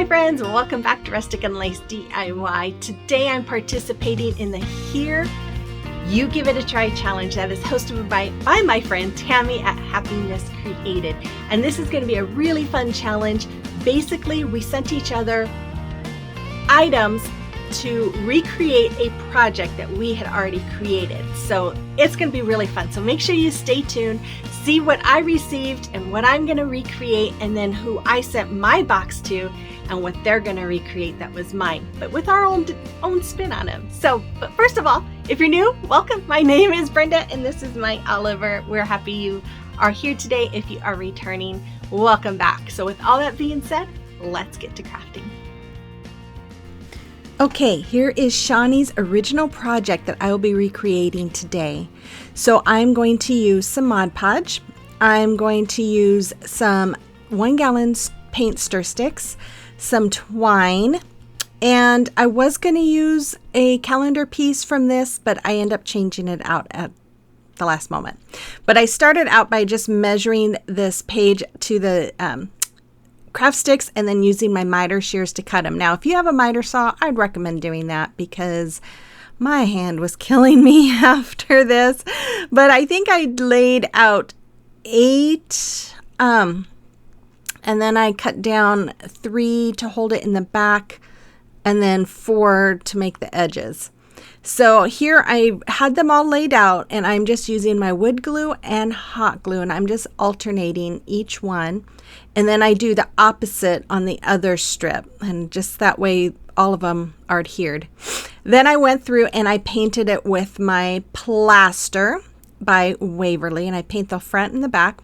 Hi friends, welcome back to Rustic and Lace DIY. Today I'm participating in the Here You Give It a Try challenge that is hosted by my friend Tami at Happiness Created. And this is going to be a really fun challenge. Basically, we sent each other items to recreate a project that we had already created. So it's going to be really fun. So make sure you stay tuned, see what I received and what I'm going to recreate, and then who I sent my box to and what they're going to recreate that was mine, but with our own spin on them. So, but first of all, if you're new, welcome. My name is Brenda and this is my Oliver. We're happy you are here today. If you are returning, welcome back. So with all that being said, let's get to crafting. Okay, here is Shawnie's original project that I will be recreating today. So I'm going to use some Mod Podge. I'm going to use some 1 gallon paint stir sticks, some twine, and I was going to use a calendar piece from this, but I end up changing it out at the last moment. But I started out by just measuring this page to the craft sticks and then using my miter shears to cut them. Now, if you have a miter saw, I'd recommend doing that because my hand was killing me after this. But I think I laid out 8, and then I cut down 3 to hold it in the back, and then 4 to make the edges. So here I had them all laid out, and I'm just using my wood glue and hot glue, and I'm just alternating each one. And then I do the opposite on the other strip, and just that way all of them are adhered. Then I went through and I painted it with my Plaster by Waverly, and I paint the front and the back.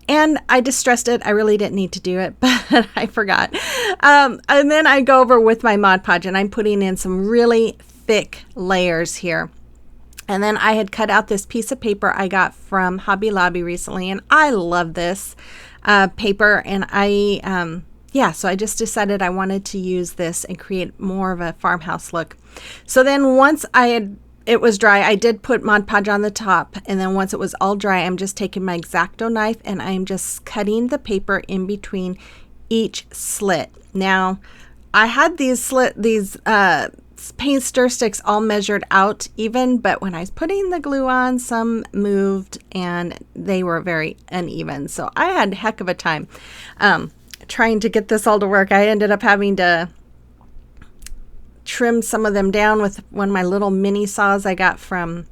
And I distressed it. I really didn't need to do it, but I forgot. And then I go over with my Mod Podge, and I'm putting in some really thick layers here. And then I had cut out this piece of paper I got from Hobby Lobby recently, and I love this paper. And so I just decided I wanted to use this and create more of a farmhouse look. So then once it was dry, I did put Mod Podge on the top, and then once it was all dry, I'm just taking my X-Acto knife and I'm just cutting the paper in between each slit. Now, I had these paint stir sticks all measured out even, but when I was putting the glue on, some moved and they were very uneven. So I had a heck of a time trying to get this all to work. I ended up having to trim some of them down with one of my little mini saws I got from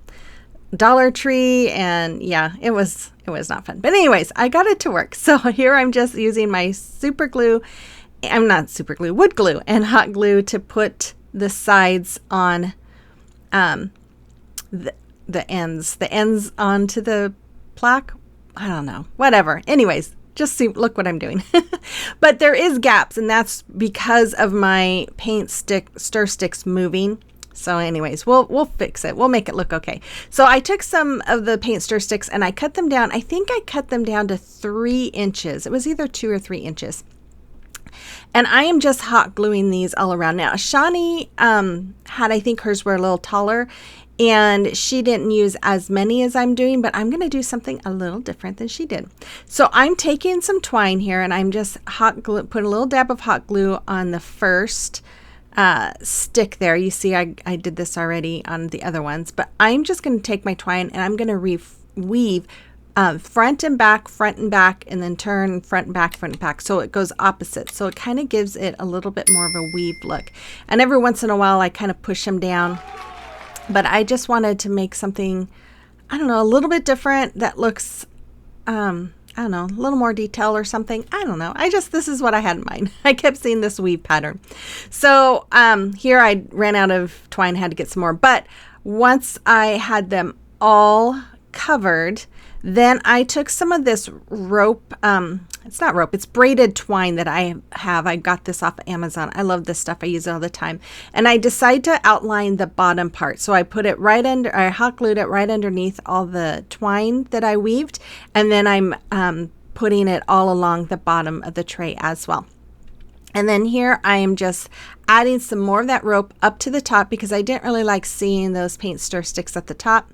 Dollar Tree, and yeah, it was not fun. But anyways, I got it to work. So here I'm just using my wood glue and hot glue to put the sides on the ends onto the plaque. I don't know, whatever. Anyways, just look what I'm doing. But there is gaps, and that's because of my paint stir sticks moving. So anyways, we'll fix it. We'll make it look okay. So I took some of the paint stir sticks and I cut them down. I think I cut them down to 3 inches. It was either 2 or 3 inches. And I am just hot gluing these all around. Now, Shawnie I think hers were a little taller, and she didn't use as many as I'm doing, but I'm going to do something a little different than she did. So I'm taking some twine here, and I'm just put a little dab of hot glue on the first stick there. You see, I did this already on the other ones, but I'm just going to take my twine and I'm going to weave front and back, and then turn front and back, so it goes opposite. So it kind of gives it a little bit more of a weaved look. And every once in a while I kind of push them down, but I just wanted to make something, I don't know, a little bit different that looks, I don't know, a little more detail or something. I don't know. This is what I had in mind. I kept seeing this weave pattern. So here I ran out of twine, had to get some more. But once I had them all covered, then I took some of this rope, it's not rope, it's braided twine that I have. I got this off of Amazon. I love this stuff. I use it all the time. And I decided to outline the bottom part. So I put it I hot glued it right underneath all the twine that I weaved. And then I'm putting it all along the bottom of the tray as well. And then here I am just adding some more of that rope up to the top because I didn't really like seeing those paint stir sticks at the top.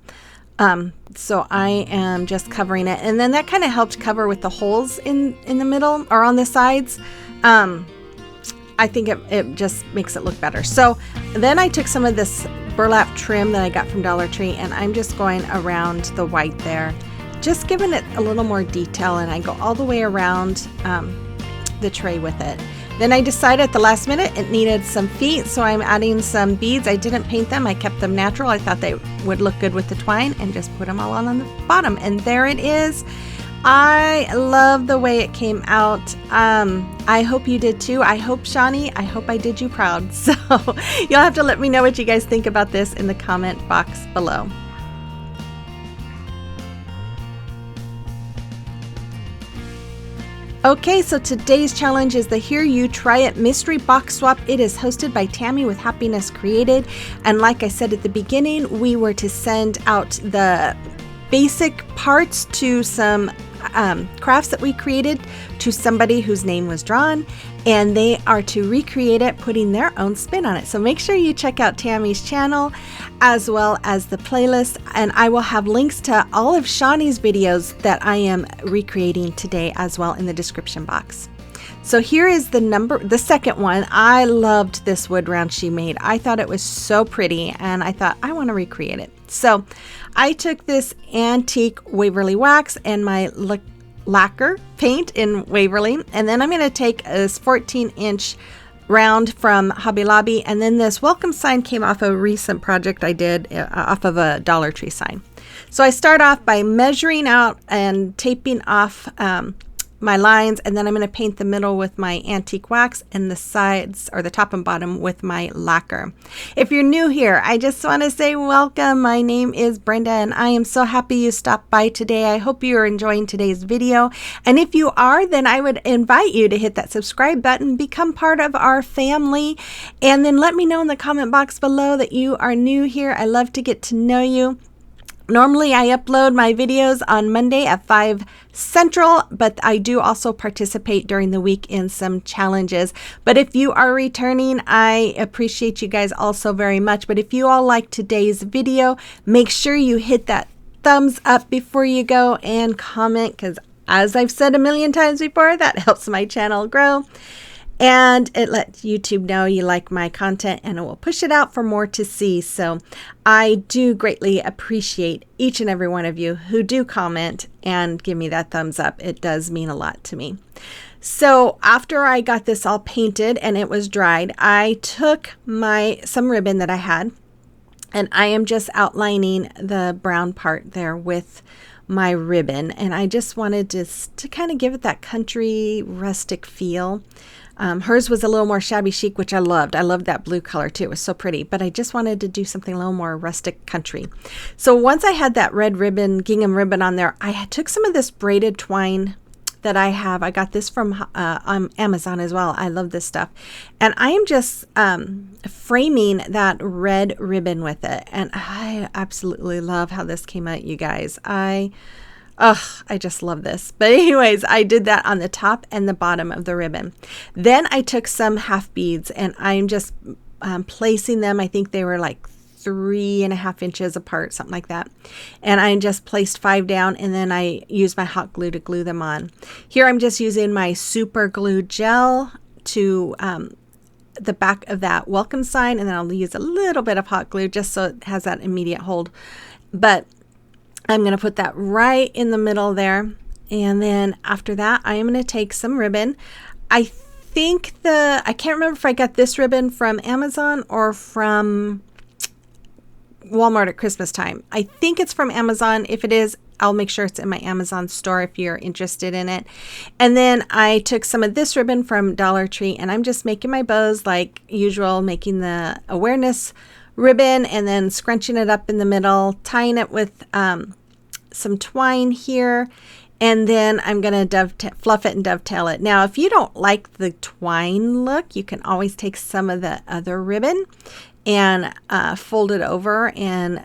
So I am just covering it, and then that kind of helped cover with the holes in the middle or on the sides. I think it just makes it look better. So then I took some of this burlap trim that I got from Dollar Tree, and I'm just going around the white there, just giving it a little more detail, and I go all the way around the tray with it. Then I decided at the last minute it needed some feet, so I'm adding some beads. I didn't paint them, I kept them natural. I thought they would look good with the twine, and just put them all on the bottom, and there it is. I love the way it came out. I hope you did too. I hope, Shawnie, I hope I did you proud. So you'll have to let me know what you guys think about this in the comment box below. Okay, so today's challenge is the Here You Try It Mystery Box Swap. It is hosted by Tami with Happiness Created. And like I said at the beginning, we were to send out the basic parts to some crafts that we created to somebody whose name was drawn, and they are to recreate it, putting their own spin on it. So make sure you check out Tami's channel as well as the playlist, and I will have links to all of Shawnie's videos that I am recreating today as well in the description box. So here is the second one. I loved this wood round she made. I thought it was so pretty, and I thought I want to recreate it. So I took this antique Waverly wax and my lacquer paint in Waverly, and then I'm going to take this 14-inch round from Hobby Lobby, and then this welcome sign came off a recent project I did off of a Dollar Tree sign. So I start off by measuring out and taping off my lines, and then I'm going to paint the middle with my antique wax and the sides, or the top and bottom, with my lacquer. If you're new here, I just want to say welcome. My name is Brenda, and I am so happy you stopped by today. I hope you are enjoying today's video, and if you are, then I would invite you to hit that subscribe button, become part of our family, and then let me know in the comment box below that you are new here. I love to get to know you. Normally I upload my videos on Monday at 5 Central, but I do also participate during the week in some challenges. But if you are returning, I appreciate you guys also very much. But if you all like today's video, make sure you hit that thumbs up before you go, and comment, because as I've said a million times before, that helps my channel grow. And it lets YouTube know you like my content, and it will push it out for more to see. So I do greatly appreciate each and every one of you who do comment and give me that thumbs up. It does mean a lot to me. So after I got this all painted and it was dried, I took some ribbon that I had, and I am just outlining the brown part there with my ribbon. And I just wanted to kind of give it that country rustic feel. Hers was a little more shabby chic, which I loved. I loved that blue color too. It was so pretty, but I just wanted to do something a little more rustic country. So once I had that red ribbon, gingham ribbon on there, I took some of this braided twine that I have. I got this from on Amazon as well. I love this stuff. And I am just framing that red ribbon with it. And I absolutely love how this came out, you guys. I just love this. But anyways, I did that on the top and the bottom of the ribbon. Then I took some half beads, and I'm just placing them. I think they were like 3.5 inches apart, something like that. And I just placed 5 down, and then I used my hot glue to glue them on. Here I'm just using my super glue gel to the back of that welcome sign, and then I'll use a little bit of hot glue just so it has that immediate hold. But I'm going to put that right in the middle there. And then after that, I am going to take some ribbon. I think I can't remember if I got this ribbon from Amazon or from Walmart at Christmas time. I think it's from Amazon. If it is, I'll make sure it's in my Amazon store if you're interested in it. And then I took some of this ribbon from Dollar Tree, and I'm just making my bows like usual, making the awareness ribbon and then scrunching it up in the middle, tying it with some twine here, and then I'm going to fluff it and dovetail it. Now, if you don't like the twine look, you can always take some of the other ribbon and fold it over and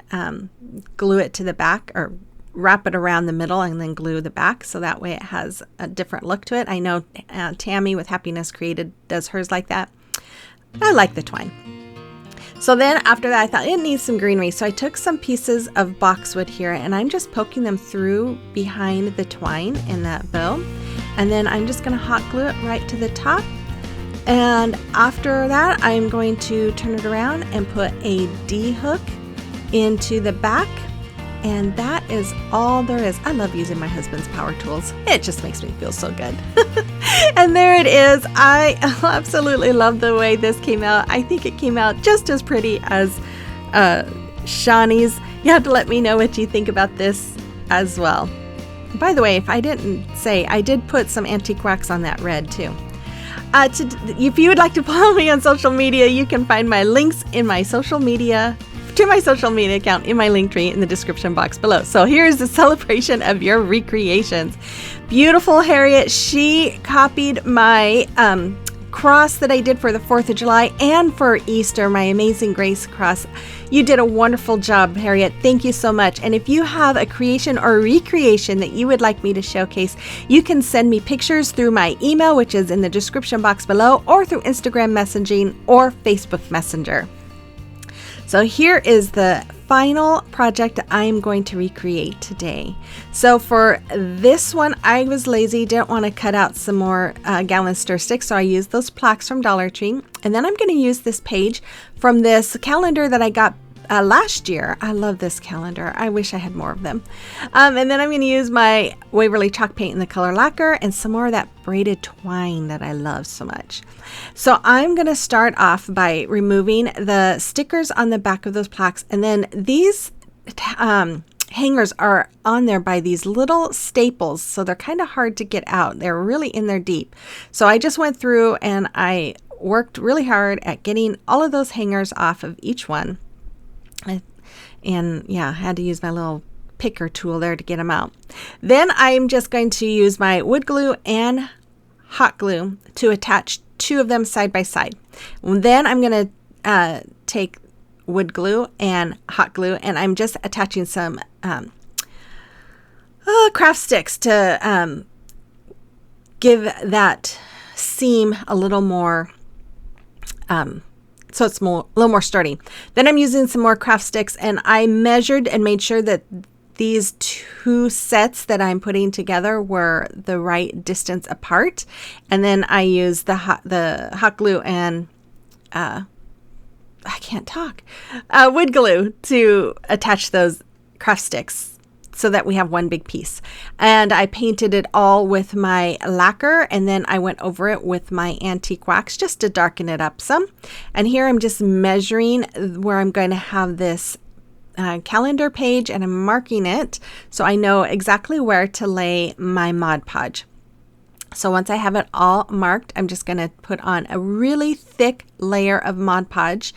glue it to the back, or wrap it around the middle and then glue the back, so that way it has a different look to it. I know Tami with Happiness Created does hers like that. I like the twine. So then after that, I thought it needs some greenery. So I took some pieces of boxwood here, and I'm just poking them through behind the twine in that bow. And then I'm just going to hot glue it right to the top. And after that, I'm going to turn it around and put a D hook into the back. And that is all there is. I love using my husband's power tools. It just makes me feel so good. And there it is. I absolutely love the way this came out. I think it came out just as pretty as Shawnie's. You have to let me know what you think about this as well. By the way, if I didn't say, I did put some antique wax on that red too. If you would like to follow me on social media, you can find my links in my social media to my social media account in my link tree in the description box below. So here's the celebration of your recreations. Beautiful Harriet, she copied my cross that I did for the 4th of July and for Easter, my Amazing Grace cross. You did a wonderful job, Harriet. Thank you so much. And if you have a creation or recreation that you would like me to showcase, you can send me pictures through my email, which is in the description box below, or through Instagram messaging or Facebook Messenger. So here is the final project I am going to recreate today. So for this one, I was lazy, didn't want to cut out some more gallon stir sticks, so I used those plaques from Dollar Tree. And then I'm going to use this page from this calendar that I got last year. I love this calendar. I wish I had more of them. And then I'm going to use my Waverly chalk paint in the color Lacquer and some more of that braided twine that I love so much. So I'm going to start off by removing the stickers on the back of those plaques, and then these hangers are on there by these little staples, so they're kind of hard to get out. They're really in there deep. So I just went through and I worked really hard at getting all of those hangers off of each one. And yeah, I had to use my little picker tool there to get them out. Then I'm just going to use my wood glue and hot glue to attach two of them side by side. Then I'm going to take wood glue and hot glue, and I'm just attaching some craft sticks to give that seam a little more so it's a little more sturdy. Then I'm using some more craft sticks, and I measured and made sure that these two sets that I'm putting together were the right distance apart. And then I used the hot glue and wood glue to attach those craft sticks so that we have one big piece. And I painted it all with my lacquer, and then I went over it with my antique wax just to darken it up some. And here I'm just measuring where I'm going to have this calendar page, and I'm marking it so I know exactly where to lay my Mod Podge. So once I have it all marked, I'm just going to put on a really thick layer of Mod Podge.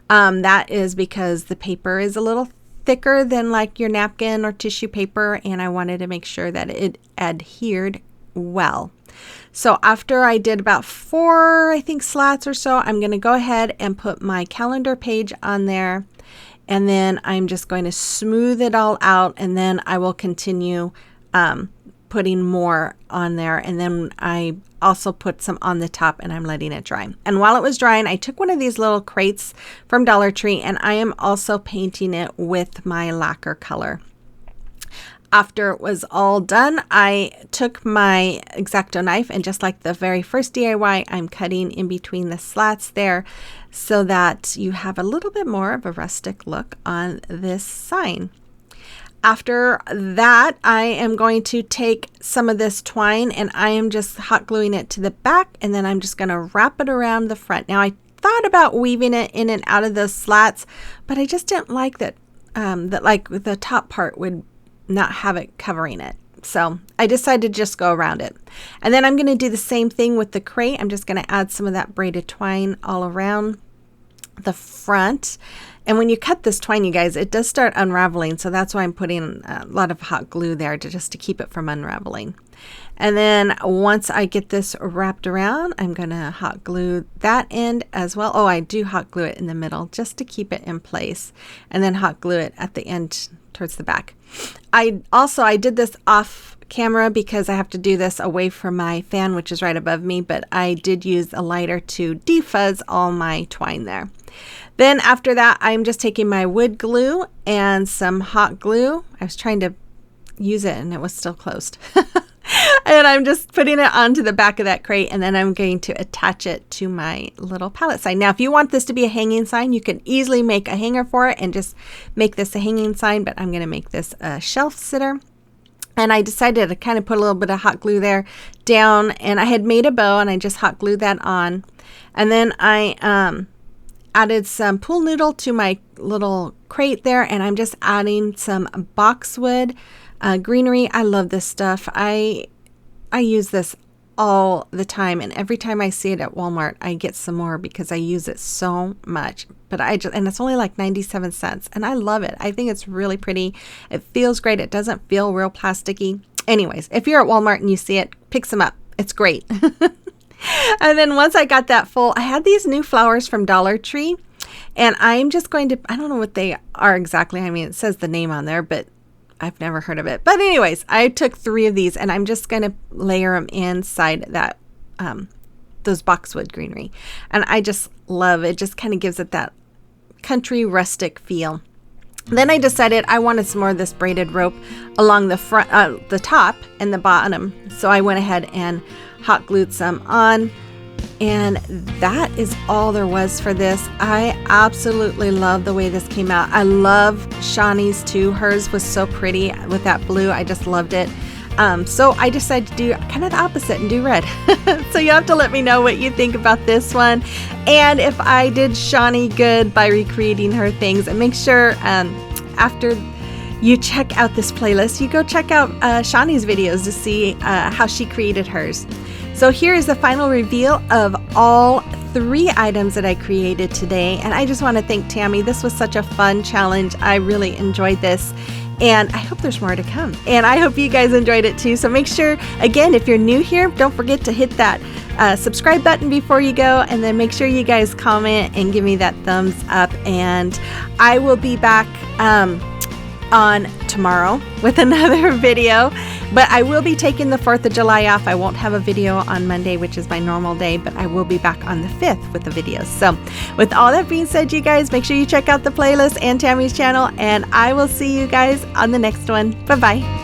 That is because the paper is a little thicker than like your napkin or tissue paper, and I wanted to make sure that it adhered well. So after I did about 4, I think, slats or so, I'm going to go ahead and put my calendar page on there, and then I'm just going to smooth it all out, and then I will continue putting more on there. And then I also put some on the top, and I'm letting it dry. And while it was drying, I took one of these little crates from Dollar Tree, and I am also painting it with my lacquer color. After it was all done, I took my X-Acto knife, and just like the very first DIY, I'm cutting in between the slats there so that you have a little bit more of a rustic look on this sign. After that, I am going to take some of this twine, and I am just hot gluing it to the back, and then I'm just going to wrap it around the front. Now, I thought about weaving it in and out of the slats, but I just didn't like that, like the top part would not have it covering it. So I decided to just go around it. And then I'm going to do the same thing with the crate. I'm just going to add some of that braided twine all around the front. And when you cut this twine, you guys, it does start unraveling. So that's why I'm putting a lot of hot glue there just to keep it from unraveling. And then once I get this wrapped around, I'm going to hot glue that end as well. Oh, I do hot glue it in the middle just to keep it in place, and then hot glue it at the end towards the back. I did this off camera because I have to do this away from my fan, which is right above me, but I did use a lighter to defuzz all my twine there. Then after that, I'm just taking my wood glue and some hot glue. I was trying to use it and it was still closed. And I'm just putting it onto the back of that crate, and then I'm going to attach it to my little pallet sign. Now, if you want this to be a hanging sign, you can easily make a hanger for it and just make this a hanging sign, but I'm going to make this a shelf sitter. And I decided to kind of put a little bit of hot glue there down, and I had made a bow and I just hot glued that on. And then I added some pool noodle to my little crate there, and I'm just adding some Boxwood Greenery. I love this stuff. I use this all the time, and every time I see it at Walmart, I get some more because I use it so much. But and it's only like 97 cents, and I love it. I think it's really pretty. It feels great. It doesn't feel real plasticky. Anyways, if you're at Walmart and you see it, pick some up. It's great. And then once I got that full, I had these new flowers from Dollar Tree, and I'm just going to, I don't know what they are exactly. I mean, it says the name on there, but I've never heard of it. But anyways, I took 3 of these, and I'm just going to layer them inside that, those Boxwood Greenery. And I just love it. Just kind of gives it that country rustic feel. Then I decided I wanted some more of this braided rope along the front, the top and the bottom. So I went ahead and hot glued some on, and that is all there was for this. I absolutely love the way this came out. I love Shawnie's too. Hers was so pretty with that blue. I just loved it. So I decided to do kind of the opposite and do red. So you have to let me know what you think about this one, and if I did Shawnie good by recreating her things. And make sure after you check out this playlist, you go check out Shawnie's videos to see how she created hers. So here is the final reveal of all 3 items that I created today. And I just want to thank Tami. This was such a fun challenge. I really enjoyed this. And I hope there's more to come. And I hope you guys enjoyed it too. So make sure, again, if you're new here, don't forget to hit that subscribe button before you go. And then make sure you guys comment and give me that thumbs up. And I will be back on tomorrow with another video, but I will be taking the 4th of July off. I won't have a video on Monday, which is my normal day, but I will be back on the 5th with the videos. So with all that being said, you guys, make sure you check out the playlist and Tami's channel, and I will see you guys on the next one. Bye-bye.